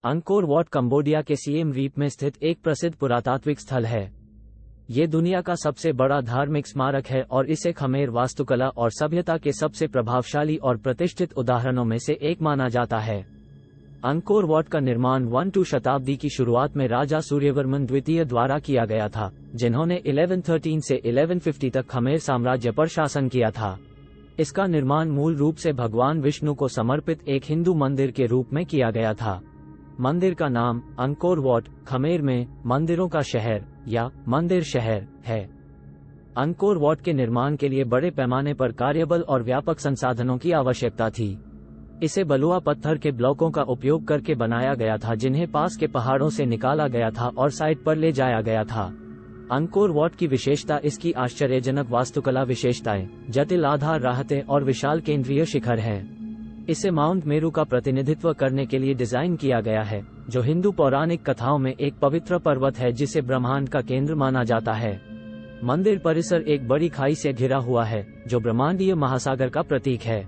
Angkor what Cambodia के CM reap में स्थित एक प्रसिद्ध पुरातात्विक स्थल है। ये दुनिया का सबसे बड़ा धार्मिक स्मारक है और इसे खमेर वास्तुकला और सभ्यता के सबसे प्रभावशाली और प्रतिष्ठित उदाहरणों में से एक माना जाता है। अंकोर वॉट का निर्माण 12 शताब्दी की शुरुआत में राजा सूर्यवर्मन द्वितीय द्वारा किया गया था, जिन्होंने 1113 से 1150 तक खमेर साम्राज्य पर शासन किया था। इसका निर्माण मूल रूप से भगवान विष्णु को समर्पित एक हिंदू मंदिर के रूप में किया गया था। मंदिर का नाम अंकोर वॉट खमेर में मंदिरों का शहर या मंदिर शहर है। अंकोर वॉट के निर्माण के लिए बड़े पैमाने पर कार्यबल और व्यापक संसाधनों की आवश्यकता थी। इसे बलुआ पत्थर के ब्लॉकों का उपयोग करके बनाया गया था, जिन्हें पास के पहाड़ों से निकाला गया था और साइट पर ले जाया गया था। अंकोर वॉट की विशेषता इसकी आश्चर्यजनक वास्तुकला विशेषताएं, जटिल आधार राहतें और विशाल केंद्रीय शिखर है। इसे माउंट मेरू का प्रतिनिधित्व करने के लिए डिजाइन किया गया है, जो हिंदू पौराणिक कथाओं में एक पवित्र पर्वत है जिसे ब्रह्मांड का केंद्र माना जाता है। मंदिर परिसर एक बड़ी खाई से घिरा हुआ है, जो ब्रह्मांडीय महासागर का प्रतीक है।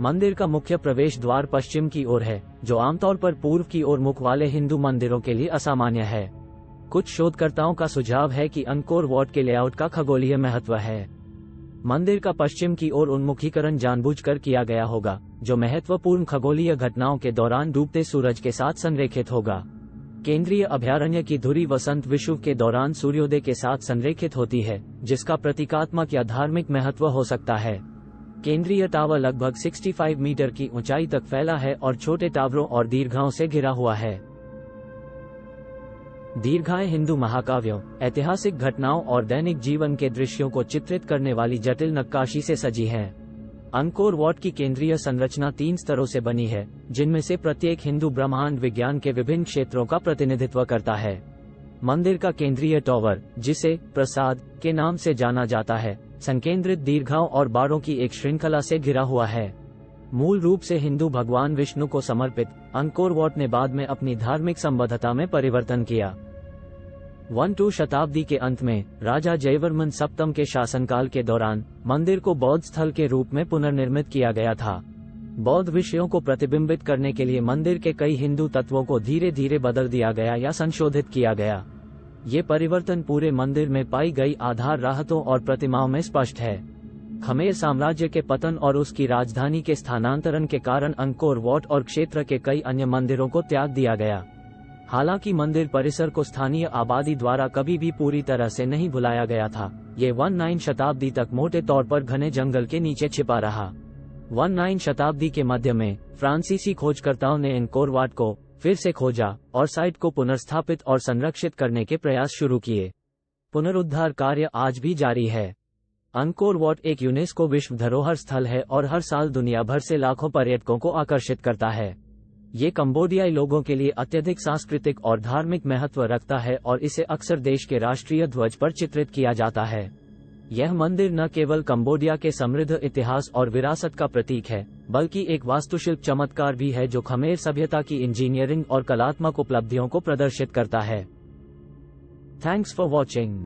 मंदिर का मुख्य प्रवेश द्वार पश्चिम की ओर है, जो आमतौर पर पूर्व की ओर मुख वाले हिंदू मंदिरों के लिए असामान्य है। कुछ शोधकर्ताओं का सुझाव है कि अंकोर वॉट के लेआउट का खगोलीय महत्व है। मंदिर का पश्चिम की ओर उन्मुखीकरण जानबूझकर किया गया होगा, जो महत्वपूर्ण खगोलीय घटनाओं के दौरान डूबते सूरज के साथ संरेखित होगा। केंद्रीय अभयारण्य की धुरी वसंत विषुव के दौरान सूर्योदय के साथ संरेखित होती है, जिसका प्रतीकात्मक या धार्मिक महत्व हो सकता है। केंद्रीय टावर लगभग 65 मीटर की ऊंचाई तक फैला है और छोटे टावरों और दीर्घाओं से घिरा हुआ है। दीर्घाएं हिंदू महाकाव्यों, ऐतिहासिक घटनाओं और दैनिक जीवन के दृश्यों को चित्रित करने वाली जटिल नक्काशी से सजी हैं। अंकोर वॉट की केंद्रीय संरचना 3 स्तरों से बनी है, जिनमें से प्रत्येक हिंदू ब्रह्मांड विज्ञान के विभिन्न क्षेत्रों का प्रतिनिधित्व करता है। मंदिर का केंद्रीय टावर, जिसे प्रसाद के नाम से जाना जाता है, संकेंद्रित दीर्घाओं और बाड़ों की एक श्रृंखला से घिरा हुआ है। मूल रूप से हिंदू भगवान विष्णु को समर्पित, अंकोर वॉट ने बाद में अपनी धार्मिक संबद्धता में परिवर्तन किया। 12 शताब्दी के अंत में राजा जयवर्मन सप्तम के शासनकाल के दौरान मंदिर को बौद्ध स्थल के रूप में पुनर्निर्मित किया गया था। बौद्ध विषयों को प्रतिबिंबित करने के लिए मंदिर के कई हिंदू तत्वों को धीरे धीरे बदल दिया गया या संशोधित किया गया। ये परिवर्तन पूरे मंदिर में पाई गई आधार राहतों और प्रतिमाओं में स्पष्ट है। खमेर साम्राज्य के पतन और उसकी राजधानी के स्थानांतरण के कारण अंकोर वॉट और क्षेत्र के कई अन्य मंदिरों को त्याग दिया गया। हालांकि मंदिर परिसर को स्थानीय आबादी द्वारा कभी भी पूरी तरह से नहीं भुलाया गया था। ये 19 शताब्दी तक मोटे तौर पर घने जंगल के नीचे छिपा रहा। 19 शताब्दी के मध्य में फ्रांसीसी खोजकर्ताओं ने अंकोर वॉट को फिर से खोजा और साइट को पुनर्स्थापित और संरक्षित करने के प्रयास शुरू किए। पुनरुद्धार कार्य आज भी जारी है। अंकोर वॉट एक यूनेस्को विश्व धरोहर स्थल है और हर साल दुनिया भर से लाखों पर्यटकों को आकर्षित करता है। ये कंबोडियाई लोगों के लिए अत्यधिक सांस्कृतिक और धार्मिक महत्व रखता है और इसे अक्सर देश के राष्ट्रीय ध्वज पर चित्रित किया जाता है। यह मंदिर न केवल कंबोडिया के समृद्ध इतिहास और विरासत का प्रतीक है, बल्कि एक वास्तुशिल्प चमत्कार भी है जो खमेर सभ्यता की इंजीनियरिंग और कलात्मक उपलब्धियों को प्रदर्शित करता है। Thanks for watching.